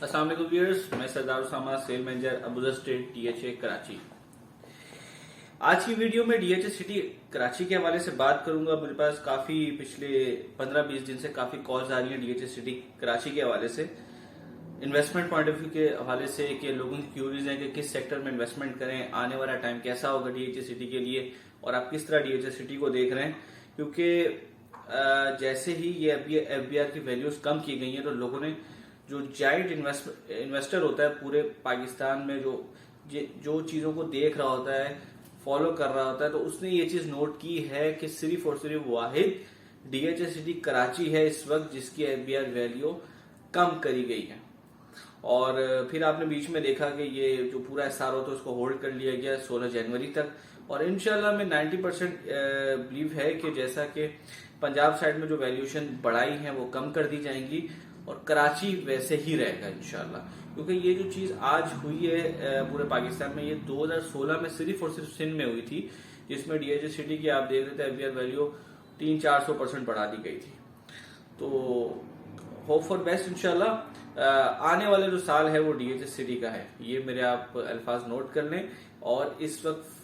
अस्सलाम वालेकुम व्यूअर्स, मैं Sardar Usama, sale manager Abuzar estate DHA Karachi. आज की वीडियो में डीएचए सिटी कराची के हवाले से बात करूंगा। मेरे पास काफी पिछले 15-20 दिन से काफी कॉल्स आ रही हैं डीएचए सिटी कराची के हवाले से, इन्वेस्टमेंट पॉइंट ऑफ व्यू के हवाले से कि लोगों की क्यूरीज हैं कि किस सेक्टर में इन्वेस्टमेंट करें, आने वाला टाइम कैसा होगा डीएचए सिटी के लिए और आप किस तरह डीएचए सिटी को देख रहे हैं। क्योंकि जैसे ही ये एफबीआर की वैल्यूज कम की गई हैं तो लोगों ने जो जाइंट इन्वेस्टर होता है पूरे पाकिस्तान में जो चीजों को देख रहा होता है, फॉलो कर रहा होता है, तो उसने ये चीज नोट की है कि सिर्फ और सिर्फ वाहिद डीएचए सिटी कराची है इस वक्त जिसकी एफबीआर वैल्यू कम करी गई है। और फिर आपने बीच में देखा कि ये जो पूरा एसआर होता है उसको होल्ड कर लिया गया 16 जनवरी तक। और इंशाल्लाह में 90% बिलीव है कि जैसा कि पंजाब साइड में जो वैल्यूएशन बढ़ाई है वो कम कर दी जाएंगी और कराची वैसे ही रहेगा इंशाल्लाह। क्योंकि ये जो चीज आज हुई है पूरे पाकिस्तान में, ये 2016 में सिर्फ और सिर्फ सिंध में हुई थी, जिसमें डीएचए सिटी की आप देख रहे थे एफबीआर वैल्यू 300-400% बढ़ा दी गई थी। तो होप फॉर बेस्ट इंशाल्लाह। आने वाला जो साल है वो डीएचए सिटी का है, ये मेरे आप अल्फाज नोट कर लें। और इस वक्त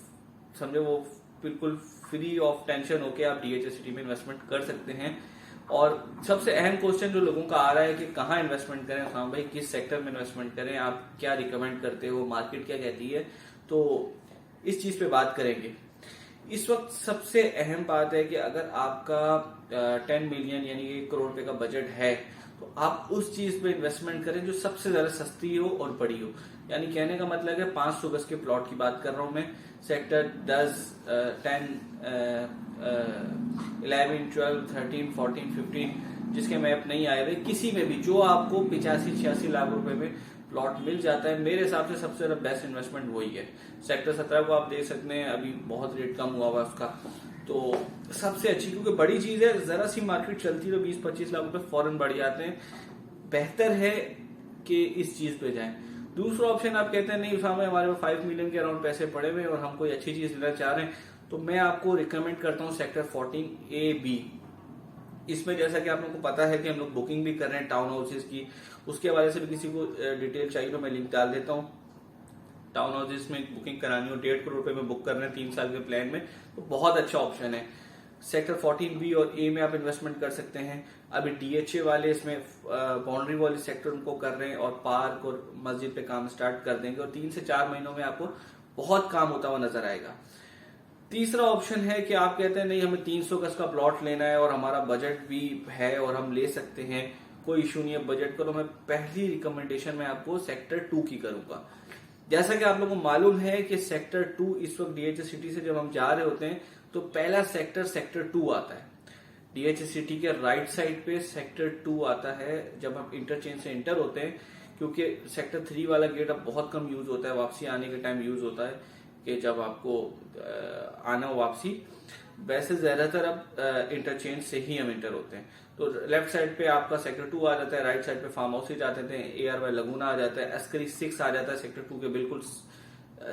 समझे वो बिल्कुल फ्री ऑफ टेंशन होके आप डीएचए सिटी में इन्वेस्टमेंट कर सकते हैं। और सबसे अहम क्वेश्चन जो लोगों का आ रहा है कि कहाँ इन्वेस्टमेंट करें, हाँ भाई किस सेक्टर में इन्वेस्टमेंट करें, आप क्या रिकमेंड करते हो, मार्केट क्या कहती है, तो इस चीज पे बात करेंगे। इस वक्त सबसे अहम बात है कि अगर आपका 10 मिलियन यानी 1 करोड़ रुपए का बजट है तो आप उस चीज पे इन्वेस्टमेंट करें जो सबसे ज्यादा सस्ती हो और बड़ी हो। यानी कहने का मतलब है 500 गज के प्लॉट की बात कर रहा हूं मैं, सेक्टर 10, 10, 11, 12, 13, 14, 15 जिसके मैप नहीं आए हुए, किसी में भी जो आपको 85-86 लाख रुपए में प्लॉट मिल जाता है, मेरे हिसाब से सबसे ज्यादा बेस्ट इन्वेस्टमेंट वही है। सेक्टर 17 को आप देख सकते हैं, अभी बहुत रेट कम हुआ हुआ उसका, तो सबसे अच्छी, क्योंकि बड़ी चीज है, जरा सी मार्केट चलती तो 20-25 लाख रुपए फौरन बढ़ जाते हैं। बेहतर है कि इस चीज पे जाएं। दूसरा ऑप्शन आप कहते हैं नहीं उसामा हमारे पास 5 मिलियन के अराउंड पैसे पड़े हुए और हम कोई अच्छी चीज लेना चाह रहे हैं, तो मैं आपको रिकमेंड करता हूं सेक्टर 14A-B। इसमें जैसा कि आप लोगों को पता है कि हम लोग बुकिंग भी कर रहे हैं टाउन हाउसेज की, उसके हवाले से भी किसी को डिटेल चाहिए तो मैं लिंक डाल देता हूँ। टाउन हाउसेज में बुकिंग करानी हो 1.5 करोड़ रुपए में बुक कर रहे हैं 3 साल के प्लान में, तो बहुत अच्छा ऑप्शन है। सेक्टर 14B और A में आप इन्वेस्टमेंट कर सकते हैं। अभी डीएचए वाले इसमें बाउंड्री वाले सेक्टर उनको कर रहे हैं और पार्क और मस्जिद पे काम स्टार्ट कर देंगे और 3 से 4 महीनों में आपको बहुत काम होता हुआ नजर आएगा। तीसरा ऑप्शन है कि आप कहते हैं नहीं हमें 300 गज का प्लॉट लेना है और हमारा बजट भी है और हम ले सकते हैं, कोई इशू नहीं है बजट का, तो मैं पहली रिकमेंडेशन मैं आपको सेक्टर 2 की करूंगा। जैसा कि आप लोगों को मालूम है कि सेक्टर 2 इस वक्त डीएचए सिटी से जब हम जा रहे होते हैं तो पहला सेक्टर 2 आता है। डीएचए सिटी के राइट साइड पे सेक्टर 2 आता है जब हम इंटरचेंज से इंटर होते हैं, क्योंकि सेक्टर 3 वाला गेट अब बहुत कम यूज होता है, वापसी आने के टाइम यूज होता है कि जब आपको आना हो वापसी। वैसे ज्यादातर अब इंटरचेंज से ही हम इंटर होते हैं। तो लेफ्ट साइड पे आपका सेक्टर 2 आ जाता है, राइट साइड पे फार्म हाउसेज आ जाते हैं, ARY लगूना आ जाता है, अस्करी 6 आ जाता है सेक्टर 2 के बिल्कुल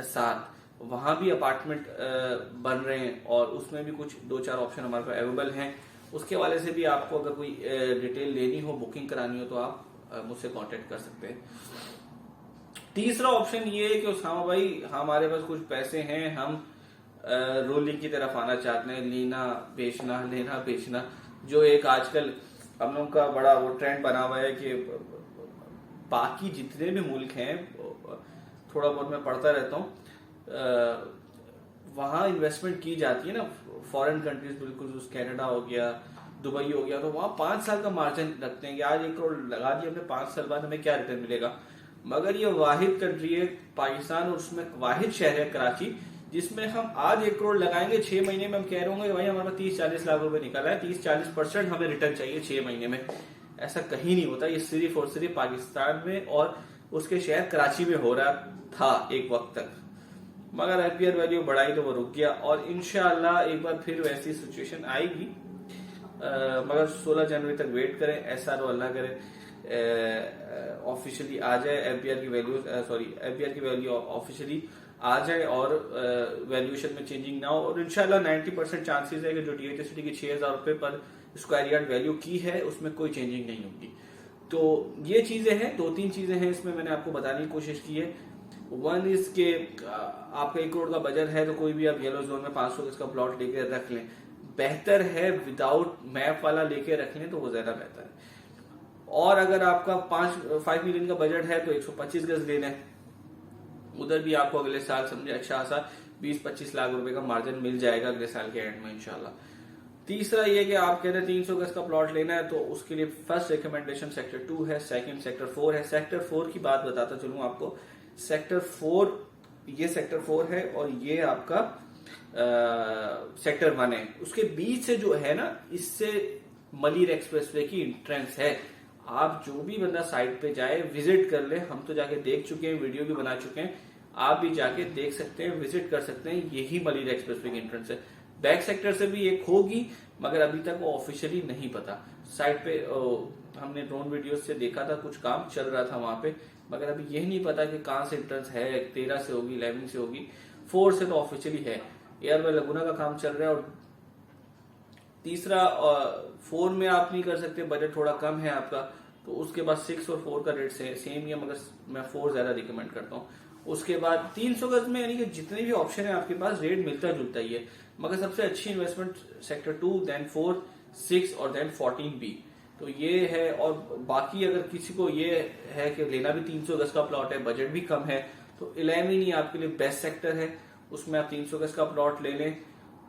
साथ। वहां भी अपार्टमेंट बन रहे हैं और उसमें भी कुछ 2-4 ऑप्शन हमारे पास अवेलेबल हैं। उसके हवाले से भी आपको अगर कोई डिटेल लेनी हो, बुकिंग करानी हो, तो आप मुझसे कांटेक्ट कर सकते हैं। तीसरा ऑप्शन ये है कि उसामा भाई हमारे पास कुछ पैसे हैं, हम रोलिंग की तरफ आना चाहते हैं, लेना बेचना, जो एक आजकल हम लोग का बड़ा वो ट्रेंड बना हुआ है कि बाकी जितने भी मुल्क हैं, थोड़ा बहुत मैं पढ़ता रहता हूँ, वहां इन्वेस्टमेंट की जाती है ना, फॉरेन कंट्रीज, बिल्कुल कनाडा हो गया, दुबई हो गया, तो वहां 5 साल का मार्जिन रखते हैं कि आज 1 करोड़ लगा दिया हमने, 5 साल बाद हमें क्या रिटर्न मिलेगा। मगर ये वाहिद कंट्री है पाकिस्तान और उसमें वाहिद शहर है कराची जिसमें हम आज 1 करोड़ लगाएंगे, 6 महीने में हम कह रहे होंगे भाई हमारे पास 30-40 लाख रुपए निकला है, 30-40% हमें रिटर्न चाहिए 6 महीने में। ऐसा कहीं नहीं होता, ये सिर्फ और सिर्फ पाकिस्तान में और उसके शहर कराची में हो रहा था एक वक्त तक। मगर एफबीआर वैल्यू बढ़ाई तो वो रुक गया और इंशाल्लाह एक बार फिर वैसी सिचुएशन आएगी। मगर 16 जनवरी तक वेट करें, ऐसा तो अल्लाह करे ऑफिशियली आ जाए एफबीआर की वैल्यू ऑफिशियली आ जाए और वैल्यूएशन में चेंजिंग ना हो। और इंशाल्लाह 90% चांसेस है कि जो डीएचए सिटी की 6,000 रुपए पर स्क्वायर यार्ड वैल्यू की है उसमें कोई चेंजिंग नहीं होगी। तो ये चीजें हैं, 2-3 चीजें हैं इसमें मैंने आपको बताने की कोशिश की है। वन इज के आपका 1 करोड़ का बजट है तो कोई भी आप येलो जोन में 500 गज का प्लॉट लेके रख लें। बेहतर है विदाउट मैप वाला लेके रख लें तो वो ज्यादा बेहतर है। और अगर आपका 5 मिलियन का बजट है तो 125 गज ले लें, उधर भी आपको अगले साल समझे अच्छा सा 20-25 लाख रुपए का मार्जिन मिल जाएगा अगले साल के एंड में इंशाल्लाह। तीसरा ये कि आप कहते हैं 300 गज का प्लॉट लेना है तो उसके लिए फर्स्ट रिकमेंडेशन सेक्टर 2 है, सेकंड सेक्टर 4 है। सेक्टर 4 की बात बताता चलूं आपको। सेक्टर 4, ये सेक्टर 4 है और ये आपका सेक्टर 1 है। उसके बीच से जो है ना, इससे मलिर एक्सप्रेसवे की एंट्रेंस है। आप जो भी बंदा साइट पे जाए विजिट कर ले, हम तो जाके देख चुके हैं, वीडियो भी बना चुके हैं, आप भी जाके देख सकते हैं, विजिट कर सकते हैं। यही मलिर एक्सप्रेसवे की एंट्रेंस है। बैक सेक्टर से भी एक होगी मगर अभी तक वो ऑफिशियली नहीं पता। साइट पे हमने ड्रोन वीडियोस से देखा था, कुछ काम चल रहा था वहां पे, मगर अभी यही नहीं पता कि कहां से एंट्रेंस है। 13 से होगी, 11 से होगी, 4 से तो ऑफिशियली है। एयर में लगुना का काम चल रहा है। और तीसरा 4 में आप नहीं कर सकते, बजट थोड़ा कम है आपका, तो उसके बाद 6 और 4 का रेट सेम ही है, मगर मैं 4 ज्यादा रिकमेंड करता हूँ। उसके बाद 300 गज में यानी कि जितने भी ऑप्शन है आपके पास रेट मिलता जुलता ही है, मगर सबसे अच्छी इन्वेस्टमेंट सेक्टर 2, देन 4, 6 और देन 14 बी। तो ये है। और बाकी अगर किसी को ये है कि लेना भी 300 गज का प्लॉट है, बजट भी कम है, तो 11 ही आपके लिए बेस्ट सेक्टर है। उसमें आप 300 गज का प्लॉट ले लें,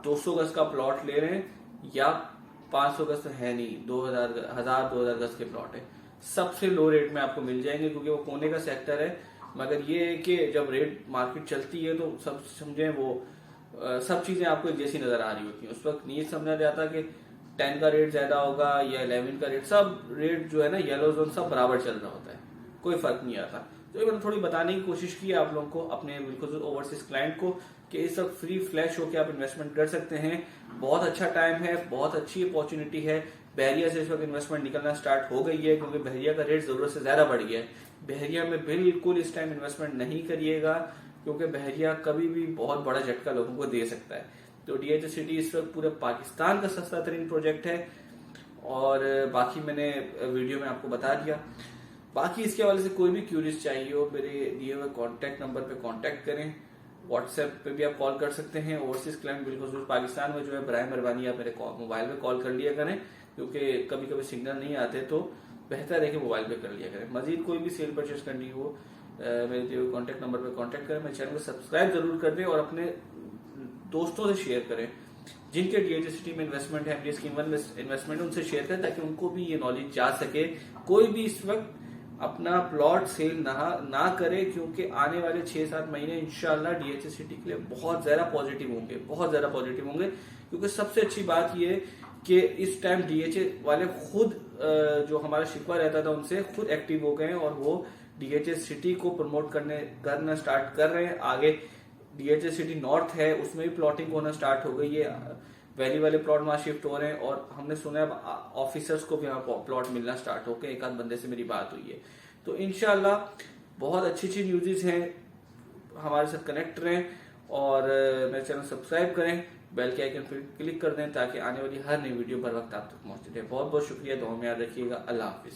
200 गज का प्लॉट ले लें, या 500 गज तो है नहीं, 2000 गज के प्लॉट है। सबसे लो रेट में आपको मिल जाएंगे क्योंकि वो कोने का सेक्टर है। मगर ये है कि जब रेट मार्केट चलती है तो सब समझे वो सब चीजें आपको एक जैसी नजर आ रही होती है। उस वक्त नहीं समझा जाता कि 10 का रेट ज्यादा होगा या 11 का रेट, सब रेट जो है ना येलो जोन सब बराबर चल रहा होता है, कोई फर्क नहीं आता। तो ये मैंने थोड़ी बताने की कोशिश की है आप लोगों को, अपने बिल्कुल ओवरसीज क्लाइंट को, कि इस सब फ्री फ्लैश होकर आप इन्वेस्टमेंट कर सकते हैं। बहुत अच्छा टाइम है, बहुत अच्छी अपॉर्चुनिटी है। बहरिया से इस वक्त इन्वेस्टमेंट निकलना स्टार्ट हो गई है क्योंकि बहरिया का रेट जरूरत से ज्यादा बढ़ गया है। बहरिया में बिल्कुल इस टाइम इन्वेस्टमेंट नहीं करिएगा क्योंकि बहरिया कभी भी बहुत बड़ा झटका लोगों को दे सकता है। तो डीएचएस सिटी इस वक्त पूरे पाकिस्तान का सस्ता तरीन प्रोजेक्ट है। और बाकी मैंने वीडियो में आपको बता दिया। बाकी इसके हवाले से कोई भी क्यूरीज चाहिए हो, मेरे दिए हुए कॉन्टैक्ट नंबर पे कॉन्टैक्ट करें। व्हाट्सएप पे भी आप कॉल कर सकते हैं। ओवरसीज क्लाइंट बिल्कुल पाकिस्तान में जो है बराए मेहरबानी आप मेरे मोबाइल पे कॉल कर लिया करें, क्योंकि कभी कभी सिग्नल नहीं आते तो बेहतर है कि मोबाइल पे कर लिया करें। मजीद कोई भी सेल परचेज करनी हो मेरे दिए हुए कॉन्टैक्ट नंबर पे कॉन्टैक्ट करें। मेरे चैनल को सब्सक्राइब जरूर कर दें और अपने दोस्तों से शेयर करें जिनके डीएचएस सिटी में इन्वेस्टमेंट है, स्कीम 1 में इन्वेस्टमेंट है, उनसे शेयर करें ताकि उनको भी ये नॉलेज जा सके। कोई भी इस वक्त अपना प्लॉट सेल ना करे क्योंकि आने वाले 6-7 महीने इंशाल्लाह डीएचएस सिटी के लिए बहुत ज्यादा पॉजिटिव होंगे, बहुत ज्यादा पॉजिटिव होंगे। क्योंकि सबसे अच्छी बात ये कि इस टाइम डीएचए वाले खुद जो हमारा शिकवा रहता था उनसे खुद एक्टिव हो गए हैं और वो डीएचएस सिटी को प्रमोट करना स्टार्ट कर रहे हैं। आगे डीएचएस सिटी नॉर्थ है, उसमें भी प्लॉटिंग होना स्टार्ट हो गई है। वैली वाले प्लॉट वहां शिफ्ट हो रहे हैं और हमने सुना है ऑफिसर्स को भी वहां प्लॉट मिलना स्टार्ट हो गए। एक आध बंदे से मेरी बात हुई है। तो इंशाल्लाह बहुत अच्छी न्यूज़ हैं। हमारे साथ कनेक्ट रहें और मेरे चैनल सब्सक्राइब करें, बेल के आइकन पर क्लिक कर दें ताकि आने वाली हर नई वीडियो बर वक्त आप तक पहुंचती रहे। बहुत बहुत शुक्रिया, दुआ में याद रखिएगा। अल्लाह हाफिज।